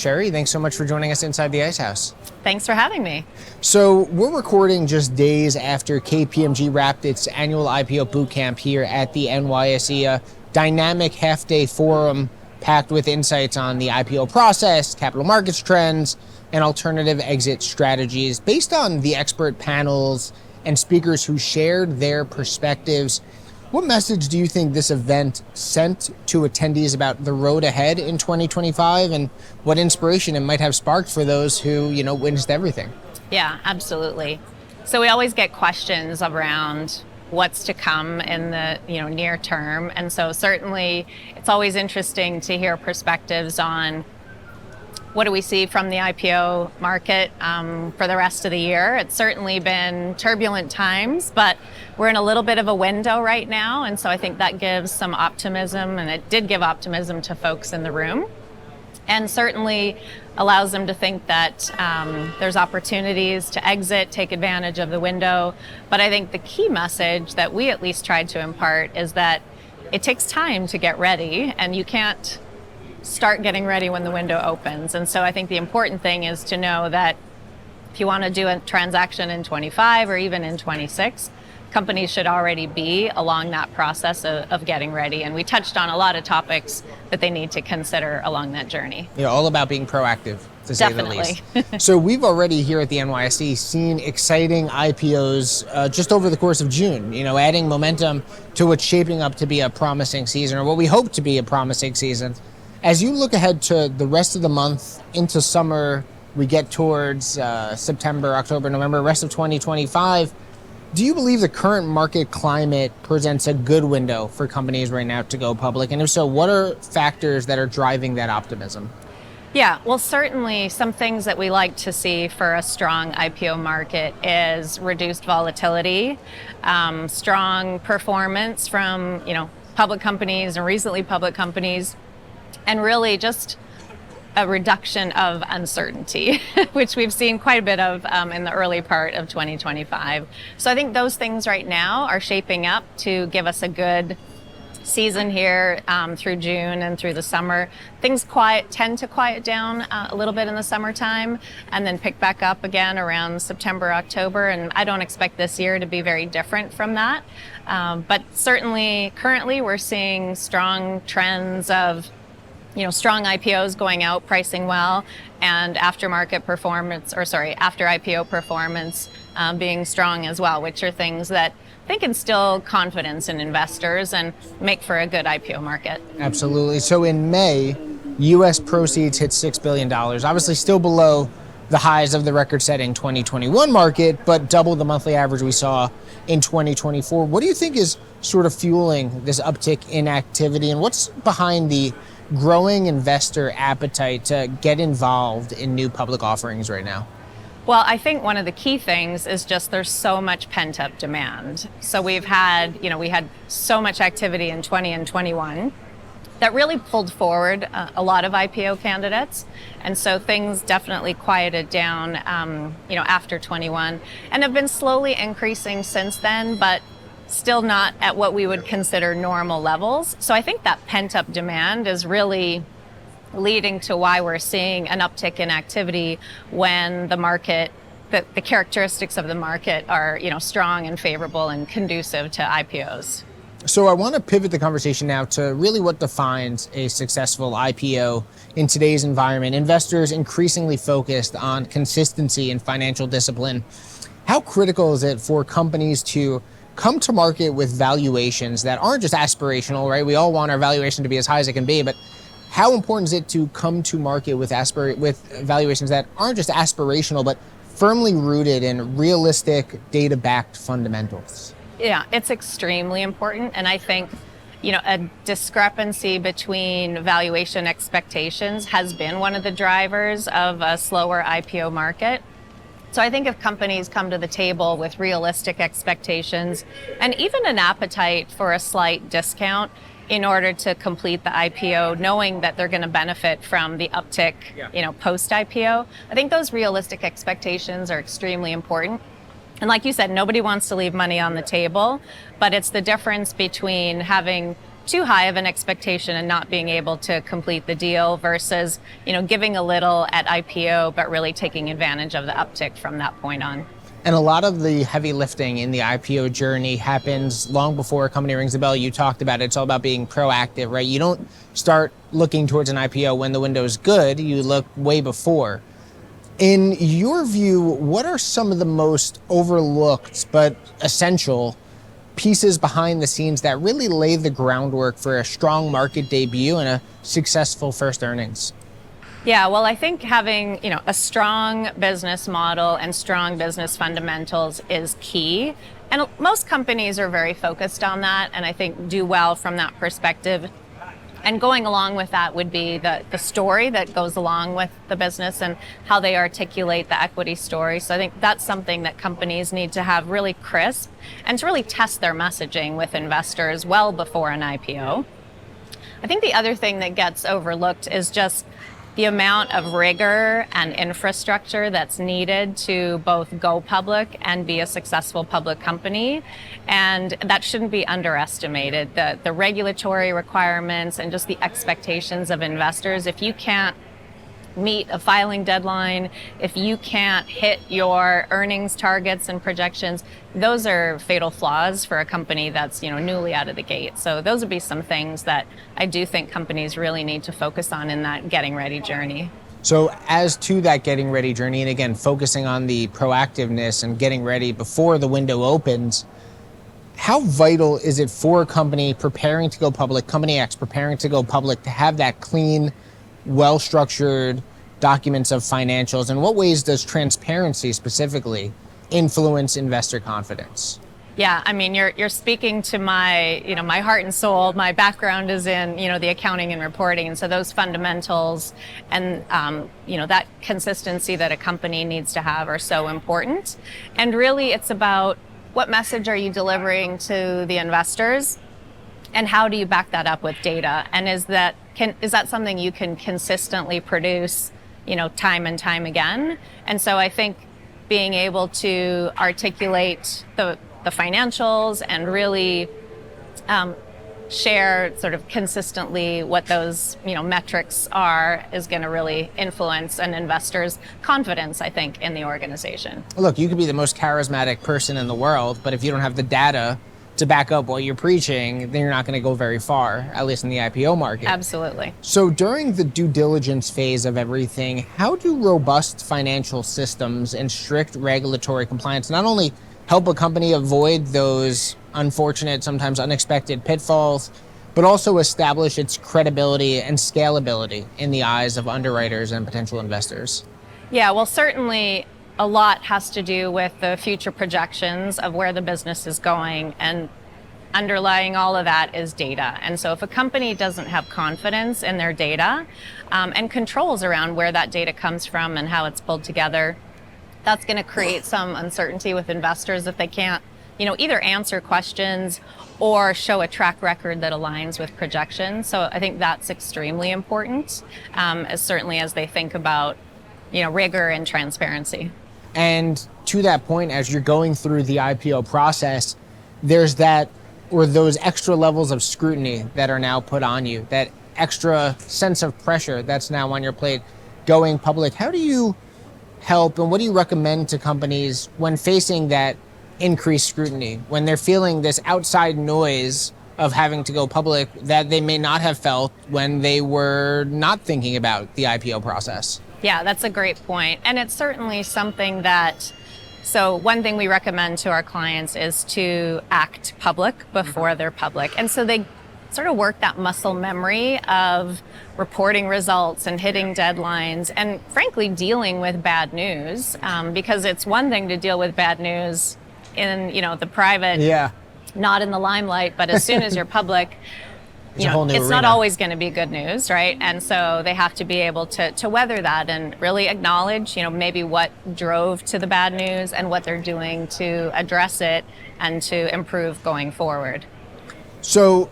Shari, thanks so much for joining us inside the Ice House. Thanks for having me. So we're recording just days after KPMG wrapped its annual IPO Bootcamp here at the NYSE, a dynamic half-day forum packed with insights on the IPO process, capital markets trends, and alternative exit strategies. Based on the expert panels and speakers who shared their perspectives, what message do you think this event sent to attendees about the road ahead in 2025 and what inspiration it might have sparked for those who, witnessed everything? Yeah, absolutely. So we always get questions around what's to come in the near term. And so certainly it's always interesting to hear perspectives on what do we see from the IPO market for the rest of the year. It's certainly been turbulent times, but we're in a little bit of a window right now. And so I think that gives some optimism, and it did give optimism to folks in the room, and certainly allows them to think that there's opportunities to exit, take advantage of the window. But I think the key message that we at least tried to impart is that it takes time to get ready, and you can't start getting ready when the window opens. And so I think the important thing is to know that if you want to do a transaction in 25 or even in 26, companies should already be along that process of getting ready. And we touched on a lot of topics that they need to consider along that journey. Yeah, all about being proactive, to say the least. So we've already here at the NYSE seen exciting IPOs just over the course of June, adding momentum to what's shaping up to be a promising season, or what we hope to be a promising season. As you look ahead to the rest of the month into summer, we get towards September, October, November, rest of 2025, do you believe the current market climate presents a good window for companies right now to go public? And if so, what are factors that are driving that optimism? Yeah, well, certainly some things that we like to see for a strong IPO market is reduced volatility, strong performance from, public companies and recently public companies, and really just a reduction of uncertainty, which we've seen quite a bit of in the early part of 2025. So I think those things right now are shaping up to give us a good season here through June and through the summer. Things tend to quiet down a little bit in the summertime and then pick back up again around September, October. And I don't expect this year to be very different from that. But certainly currently we're seeing strong trends of strong IPOs going out, pricing well, and after IPO performance being strong as well, which are things that I think instill confidence in investors and make for a good IPO market. Absolutely. So in May, U.S. proceeds hit $6 billion, obviously still below the highs of the record-setting 2021 market, but double the monthly average we saw in 2024. What do you think is sort of fueling this uptick in activity, and what's behind the growing investor appetite to get involved in new public offerings right now? Well, I think one of the key things is just there's so much pent-up demand. So we had so much activity in 20 and 21 that really pulled forward a lot of IPO candidates. And so things definitely quieted down, after 21 and have been slowly increasing since then, but still not at what we would consider normal levels. So I think that pent-up demand is really leading to why we're seeing an uptick in activity when the market, the characteristics of the market are, strong and favorable and conducive to IPOs. So I want to pivot the conversation now to really what defines a successful IPO in today's environment. Investors increasingly focused on consistency and financial discipline. How critical is it for companies to come to market with valuations that aren't just aspirational, right? We all want our valuation to be as high as it can be, but how important is it to come to market with valuations that aren't just aspirational, but firmly rooted in realistic, data-backed fundamentals? Yeah, it's extremely important. And I think, a discrepancy between valuation expectations has been one of the drivers of a slower IPO market. So I think if companies come to the table with realistic expectations and even an appetite for a slight discount in order to complete the IPO, knowing that they're going to benefit from the uptick, post-IPO, I think those realistic expectations are extremely important. And like you said, nobody wants to leave money on the table, but it's the difference between having too high of an expectation and not being able to complete the deal versus, giving a little at IPO, but really taking advantage of the uptick from that point on. And a lot of the heavy lifting in the IPO journey happens long before a company rings the bell. You talked about it. It's all about being proactive, right? You don't start looking towards an IPO when the window's good. You look way before. In your view, what are some of the most overlooked but essential pieces behind the scenes that really lay the groundwork for a strong market debut and a successful first earnings? Yeah, well, I think having, a strong business model and strong business fundamentals is key. And most companies are very focused on that, and I think do well from that perspective. And going along with that would be the story that goes along with the business and how they articulate the equity story. So I think that's something that companies need to have really crisp and to really test their messaging with investors well before an IPO. I think the other thing that gets overlooked is just the amount of rigor and infrastructure that's needed to both go public and be a successful public company. And that shouldn't be underestimated. The regulatory requirements and just the expectations of investors. If you can't meet a filing deadline, if you can't hit your earnings targets and projections, those are fatal flaws for a company that's, newly out of the gate. So those would be some things that I do think companies really need to focus on in that getting ready journey. So as to that getting ready journey, and again, focusing on the proactiveness and getting ready before the window opens, how vital is it for a company preparing to go public, Company X preparing to go public, to have that clean, well-structured documents of financials? And what ways does transparency specifically influence investor confidence? Yeah, I mean, you're speaking to my, my heart and soul. My background is in, the accounting and reporting. And so those fundamentals and, that consistency that a company needs to have are so important. And really, it's about what message are you delivering to the investors? And how do you back that up with data? And is that something you can consistently produce, time and time again? And so I think being able to articulate the financials and really share sort of consistently what those metrics are is going to really influence an investor's confidence, I think, in the organization. Look, you could be the most charismatic person in the world, but if you don't have the data to back up what you're preaching, then you're not going to go very far, at least in the IPO market. Absolutely. So during the due diligence phase of everything, how do robust financial systems and strict regulatory compliance not only help a company avoid those unfortunate, sometimes unexpected pitfalls, but also establish its credibility and scalability in the eyes of underwriters and potential investors? Yeah, well, certainly a lot has to do with the future projections of where the business is going, and underlying all of that is data. And so if a company doesn't have confidence in their data and controls around where that data comes from and how it's pulled together, that's going to create some uncertainty with investors if they can't, either answer questions or show a track record that aligns with projections. So I think that's extremely important, certainly as they think about, rigor and transparency. And to that point, as you're going through the IPO process, there's those extra levels of scrutiny that are now put on you, that extra sense of pressure that's now on your plate going public. How do you help, and what do you recommend to companies when facing that increased scrutiny, when they're feeling this outside noise of having to go public that they may not have felt when they were not thinking about the IPO process? Yeah, that's a great point. And it's certainly something so one thing we recommend to our clients is to act public before they're public. And so they sort of work that muscle memory of reporting results and hitting deadlines and frankly dealing with bad news, because it's one thing to deal with bad news in the private, not in the limelight, but as soon as you're public, it's not always going to be good news, right? And so they have to be able to weather that and really acknowledge, maybe what drove to the bad news and what they're doing to address it and to improve going forward. So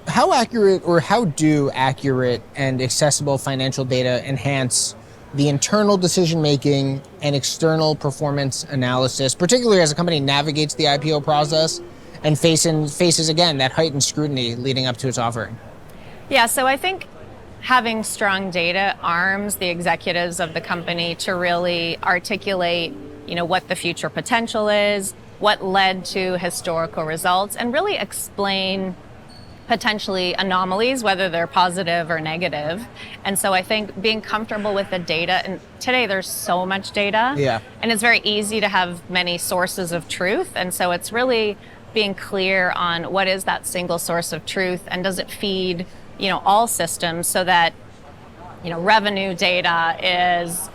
how accurate, or how do accurate and accessible financial data enhance the internal decision-making and external performance analysis, particularly as a company navigates the IPO process and faces again that heightened scrutiny leading up to its offering? Yeah, so I think having strong data arms the executives of the company to really articulate, what the future potential is, what led to historical results, and really explain potentially anomalies, whether they're positive or negative. And so I think being comfortable with the data, and today there's so much data, Yeah. and it's very easy to have many sources of truth. And so it's really being clear on what is that single source of truth, and does it feed, all systems, so that revenue data is,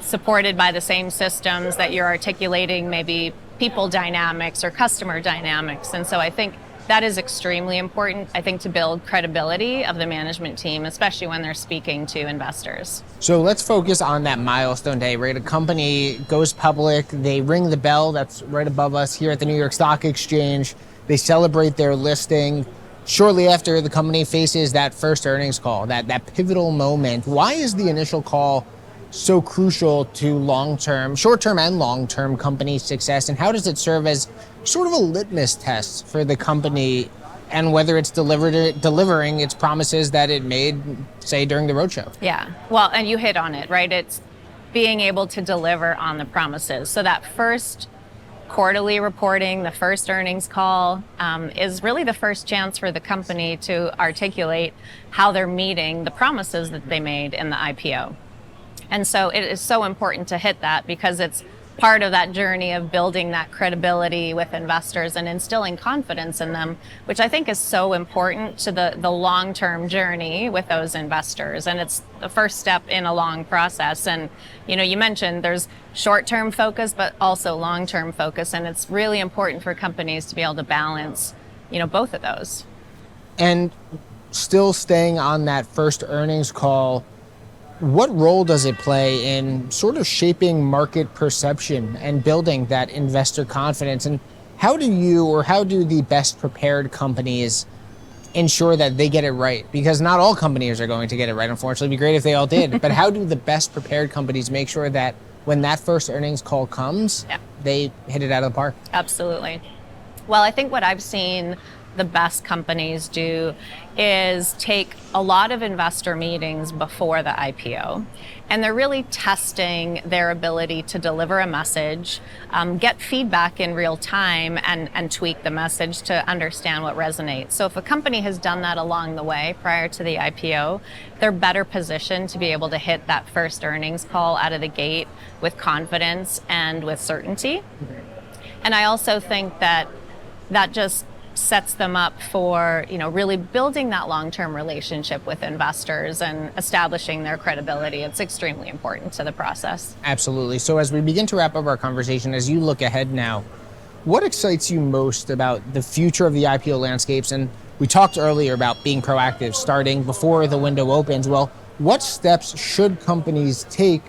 supported by the same systems that you're articulating, maybe people dynamics or customer dynamics. And so I think that is extremely important, I think, to build credibility of the management team, especially when they're speaking to investors. So let's focus on that milestone day, right? A company goes public, they ring the bell that's right above us here at the New York Stock Exchange. They celebrate their listing. Shortly after, the company faces that first earnings call, that pivotal moment. Why is the initial call so crucial to long-term, short-term and long-term company success? And how does it serve as sort of a litmus test for the company and whether it's delivering its promises that it made, say, during the roadshow? Yeah, well, and you hit on it, right? It's being able to deliver on the promises. So that first quarterly reporting, the first earnings call, is really the first chance for the company to articulate how they're meeting the promises that they made in the IPO. And so it is so important to hit that, because it's part of that journey of building that credibility with investors and instilling confidence in them, which I think is so important to the long-term journey with those investors. And it's the first step in a long process. And, you mentioned there's short-term focus, but also long-term focus. And it's really important for companies to be able to balance, both of those. And still staying on that first earnings call, what role does it play in sort of shaping market perception and building that investor confidence? And how do the best prepared companies ensure that they get it right? Because not all companies are going to get it right, unfortunately. It'd be great if they all did. But how do the best prepared companies make sure that when that first earnings call comes, they hit it out of the park? Absolutely. Well, I think what I've seen the best companies do is take a lot of investor meetings before the IPO, and they're really testing their ability to deliver a message, get feedback in real time, and tweak the message to understand what resonates. So if a company has done that along the way prior to the IPO, they're better positioned to be able to hit that first earnings call out of the gate with confidence and with certainty. And I also think that just sets them up for, really building that long-term relationship with investors and establishing their credibility. It's extremely important to the process. Absolutely. So as we begin to wrap up our conversation, as you look ahead now, what excites you most about the future of the IPO landscapes? And we talked earlier about being proactive, starting before the window opens. Well, what steps should companies take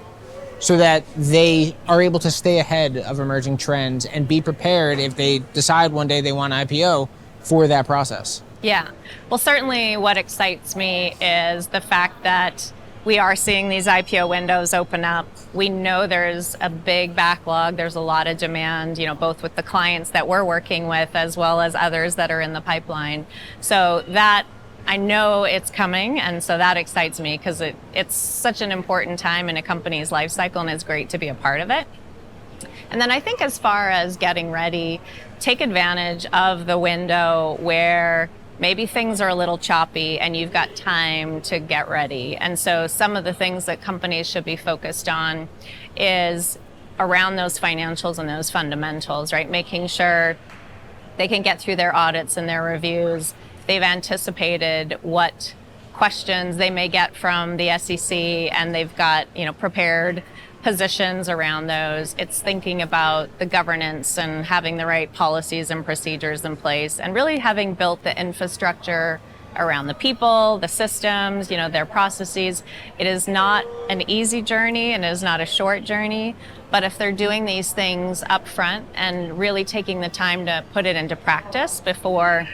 so that they are able to stay ahead of emerging trends and be prepared if they decide one day they want an IPO for that process? Yeah, well, certainly what excites me is the fact that we are seeing these IPO windows open up. We know there's a big backlog. There's a lot of demand, both with the clients that we're working with as well as others that are in the pipeline. So that, I know it's coming, and so that excites me because it's such an important time in a company's life cycle, and it's great to be a part of it. And then I think as far as getting ready, take advantage of the window where maybe things are a little choppy and you've got time to get ready. And so some of the things that companies should be focused on is around those financials and those fundamentals, right? Making sure they can get through their audits and their reviews. They've anticipated what questions they may get from the SEC, and they've got, prepared positions around those. It's thinking about the governance and having the right policies and procedures in place, and really having built the infrastructure around the people, the systems, their processes. It is not an easy journey, and it is not a short journey, but if they're doing these things up front and really taking the time to put it into practice before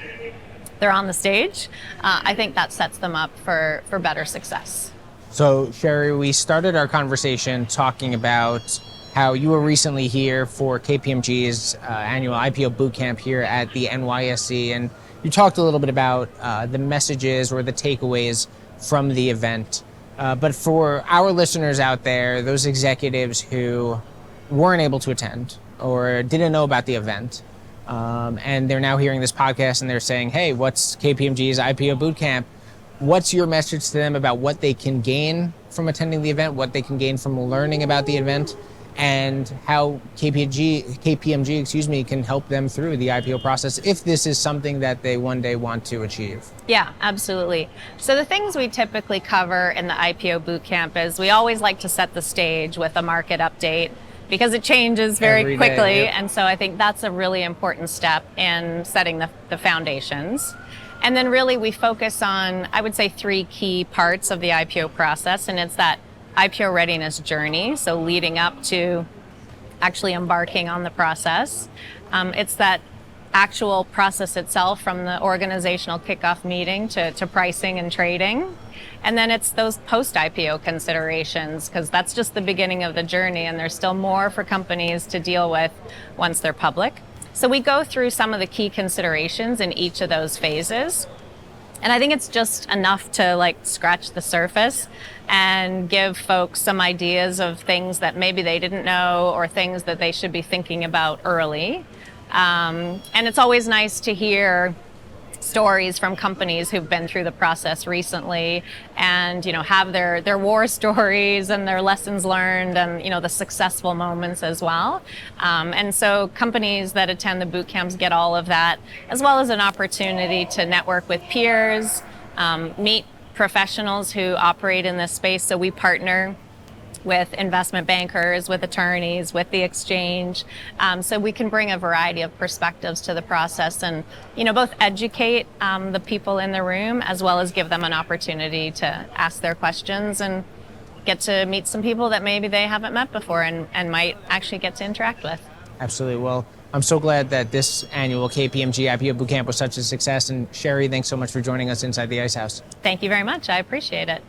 they're on the stage, I think that sets them up for better success. So, Shari, we started our conversation talking about how you were recently here for KPMG's annual IPO Bootcamp here at the NYSE, and you talked a little bit about the messages or the takeaways from the event. But for our listeners out there, those executives who weren't able to attend or didn't know about the event, and they're now hearing this podcast and they're saying, hey, what's KPMG's IPO Bootcamp? What's your message to them about what they can gain from attending the event, what they can gain from learning about the event, and how KPMG can help them through the IPO process if this is something that they one day want to achieve? Yeah, absolutely. So the things we typically cover in the IPO Bootcamp is we always like to set the stage with a market update because it changes very quickly. Yep. And so I think that's a really important step in setting the foundations. And then really we focus on, I would say, 3 key parts of the IPO process, and it's that IPO readiness journey, so leading up to actually embarking on the process. It's that actual process itself, from the organizational kickoff meeting to pricing and trading. And then it's those post-IPO considerations, because that's just the beginning of the journey, and there's still more for companies to deal with once they're public. So we go through some of the key considerations in each of those phases. And I think it's just enough to scratch the surface and give folks some ideas of things that maybe they didn't know or things that they should be thinking about early. And it's always nice to hear stories from companies who've been through the process recently and have their war stories and their lessons learned and the successful moments as well. And so companies that attend the boot camps get all of that, as well as an opportunity to network with peers, meet professionals who operate in this space. So we partner with investment bankers, with attorneys, with the exchange. So we can bring a variety of perspectives to the process and, both educate the people in the room as well as give them an opportunity to ask their questions and get to meet some people that maybe they haven't met before and might actually get to interact with. Absolutely. Well, I'm so glad that this annual KPMG IPO Bootcamp was such a success. And Shari, thanks so much for joining us inside the Ice House. Thank you very much. I appreciate it.